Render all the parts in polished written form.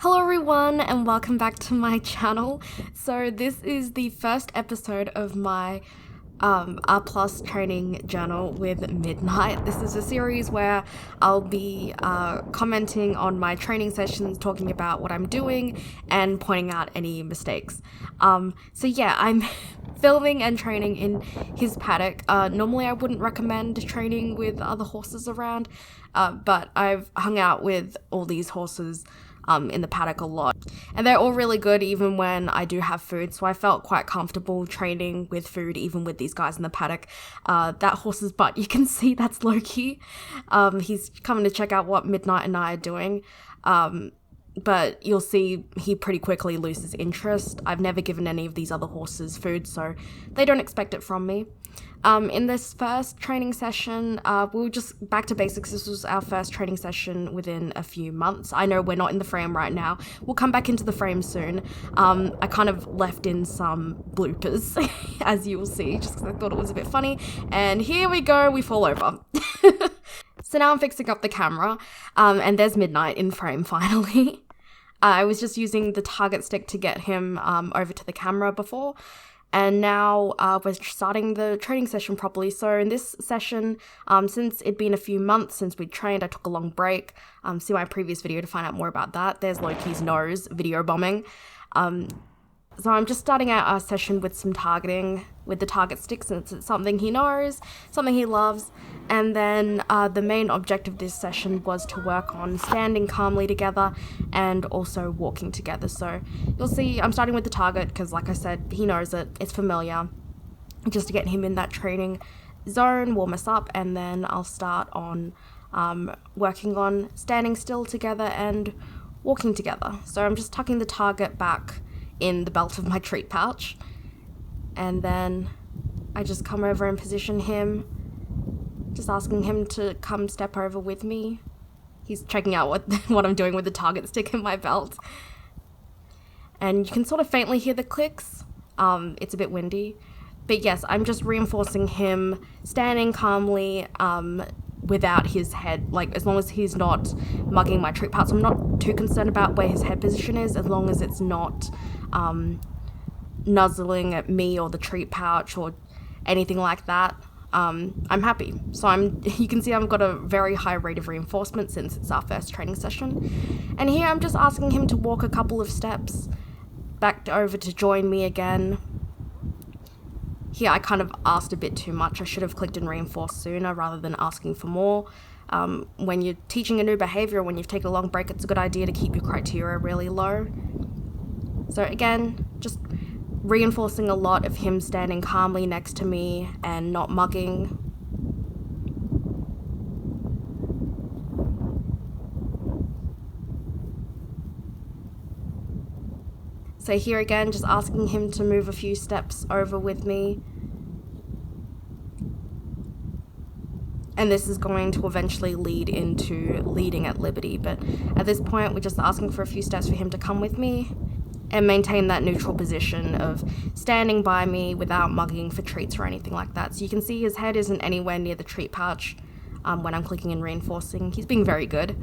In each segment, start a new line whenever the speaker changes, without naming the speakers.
Hello everyone and welcome back to my channel. So this is the first episode of my R Plus training journal with Midnight. This is a series where I'll be commenting on my training sessions, talking about what I'm doing and pointing out any mistakes. So yeah, I'm filming and training in his paddock. Normally I wouldn't recommend training with other horses around, but I've hung out with all these horses in the paddock a lot. And they're all really good even when I do have food, so I felt quite comfortable training with food even with these guys in the paddock. That horse's butt, you can see that's Loki. He's coming to check out what Midnight and I are doing. But you'll see he pretty quickly loses interest. I've never given any of these other horses food, so they don't expect it from me. In this first training session, we were just back to basics. This was our first training session within a few months. I know we're not in the frame right now. We'll come back into the frame soon. I kind of left in some bloopers, as you will see, just because I thought it was a bit funny. And here we go, we fall over. So now I'm fixing up the camera, and there's Midnight in frame finally. I was just using the target stick to get him over to the camera before. And now we're starting the training session properly. So in this session, since it'd been a few months since we'd trained, I took a long break. See my previous video to find out more about that. There's Loki's nose, video bombing. So I'm just starting out our session with some targeting with the target stick, since it's something he knows, something he loves. And then the main objective of this session was to work on standing calmly together and also walking together. So you'll see I'm starting with the target because, like I said, he knows it, it's familiar, just to get him in that training zone, warm us up, and then I'll start on working on standing still together and walking together. So I'm just tucking the target back in the belt of my treat pouch, and then I just come over and position him, just asking him to come step over with me. He's checking out what I'm doing with the target stick in my belt, and you can sort of faintly hear the clicks. It's a bit windy, but yes, I'm just reinforcing him standing calmly without his head, like as long as he's not mugging my treat pouch. I'm not too concerned about where his head position is, as long as it's not nuzzling at me or the treat pouch or anything like that. I'm happy. So you can see I've got a very high rate of reinforcement since it's our first training session. And here I'm just asking him to walk a couple of steps back over to join me again. Here I kind of asked a bit too much. I should have clicked and reinforced sooner rather than asking for more. When you're teaching a new behavior, when you've taken a long break, it's a good idea to keep your criteria really low. So again, just reinforcing a lot of him standing calmly next to me and not mugging. So here again, just asking him to move a few steps over with me. And this is going to eventually lead into leading at liberty, but at this point we're just asking for a few steps for him to come with me and maintain that neutral position of standing by me without mugging for treats or anything like that. So you can see his head isn't anywhere near the treat pouch when I'm clicking and reinforcing. He's being very good.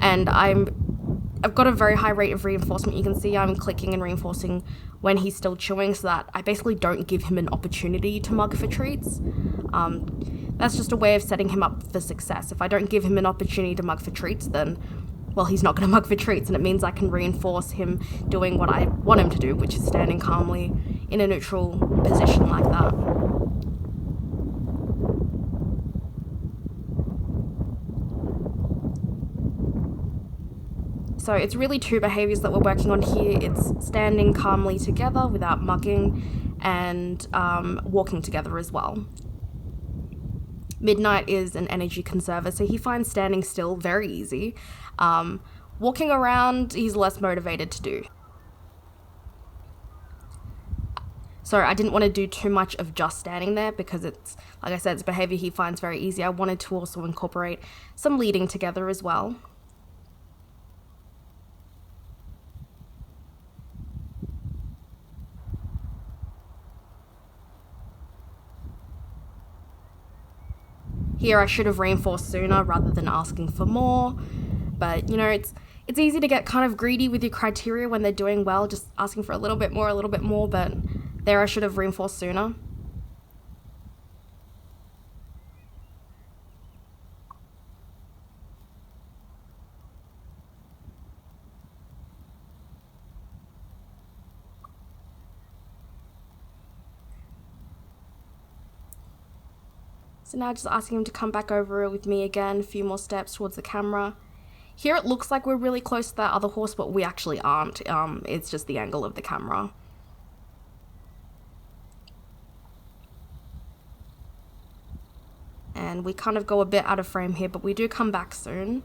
And I've got a very high rate of reinforcement. You can see I'm clicking and reinforcing when he's still chewing, so that I basically don't give him an opportunity to mug for treats. That's just a way of setting him up for success. If I don't give him an opportunity to mug for treats, then, well, he's not going to mug for treats, and it means I can reinforce him doing what I want him to do, which is standing calmly in a neutral position like that. So it's really two behaviors that we're working on here. It's standing calmly together without mugging, and walking together as well. Midnight is an energy conserver, so he finds standing still very easy. Walking around, he's less motivated to do. So I didn't want to do too much of just standing there because it's, like I said, it's behavior he finds very easy. I wanted to also incorporate some leading together as well. Here I should have reinforced sooner rather than asking for more, but you know, It's easy to get kind of greedy with your criteria when they're doing well, just asking for a little bit more, but there I should have reinforced sooner. So now just asking him to come back over with me again, a few more steps towards the camera. Here it looks like we're really close to that other horse, but we actually aren't. It's just the angle of the camera. And we kind of go a bit out of frame here, but we do come back soon.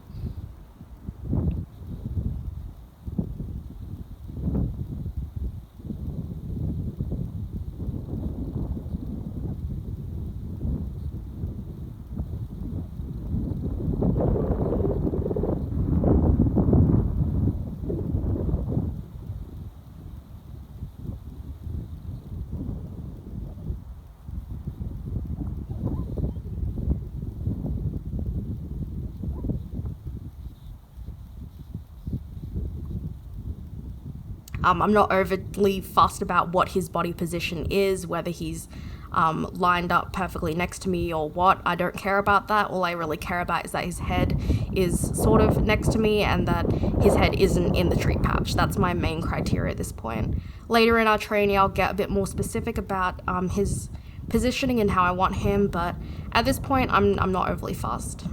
I'm not overly fussed about what his body position is, whether he's lined up perfectly next to me or what. I don't care about that. All I really care about is that his head is sort of next to me and that his head isn't in the tree pouch. That's my main criteria at this point. Later in our training, I'll get a bit more specific about his positioning and how I want him, but at this point, I'm not overly fussed.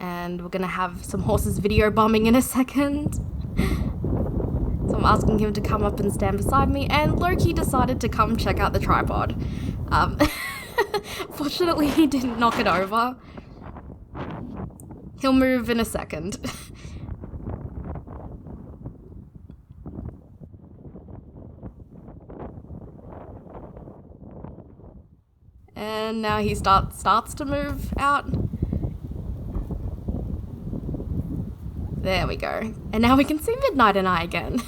And we're gonna have some horses video bombing in a second. So I'm asking him to come up and stand beside me, and Loki decided to come check out the tripod. Fortunately, he didn't knock it over. He'll move in a second. And now he starts to move out. There we go. And now we can see Midnight and I again.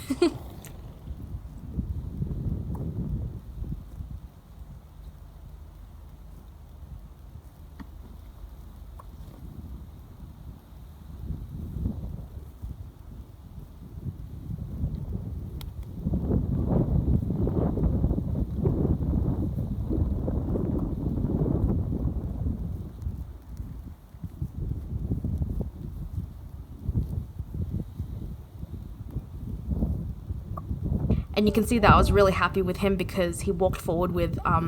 And you can see that I was really happy with him because he walked forward with a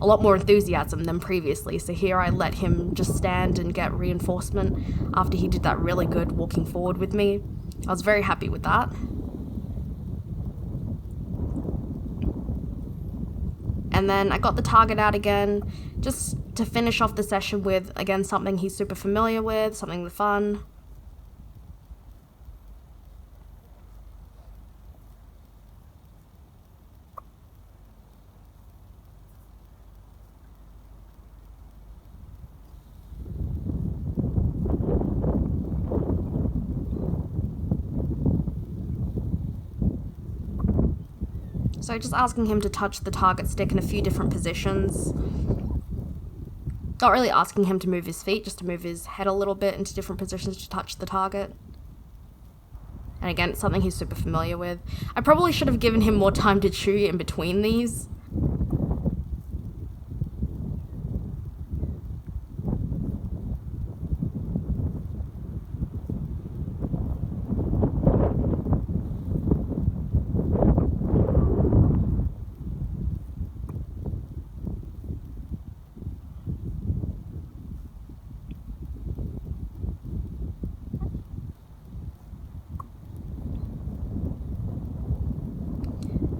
lot more enthusiasm than previously. So here I let him just stand and get reinforcement after he did that really good walking forward with me. I was very happy with that. And then I got the target out again, just to finish off the session with, again, something he's super familiar with, something fun. So just asking him to touch the target stick in a few different positions. Not really asking him to move his feet, just to move his head a little bit into different positions to touch the target. And again, it's something he's super familiar with. I probably should have given him more time to chew in between these.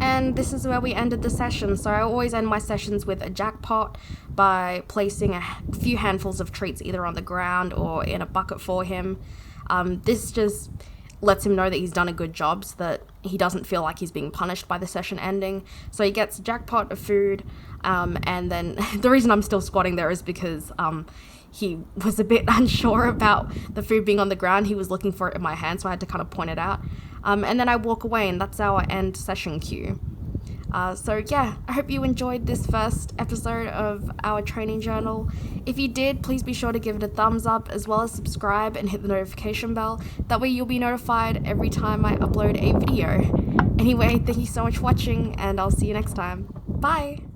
And this is where we ended the session. So I always end my sessions with a jackpot by placing a few handfuls of treats either on the ground or in a bucket for him. This just lets him know that he's done a good job so that he doesn't feel like he's being punished by the session ending. So he gets a jackpot of food, and then the reason I'm still squatting there is because he was a bit unsure about the food being on the ground. He was looking for it in my hand, so I had to kind of point it out. And then I walk away, and that's our end session cue. So yeah, I hope you enjoyed this first episode of our training journal. If you did, please be sure to give it a thumbs up as well as subscribe and hit the notification bell. That way you'll be notified every time I upload a video. Anyway, thank you so much for watching and I'll see you next time. Bye!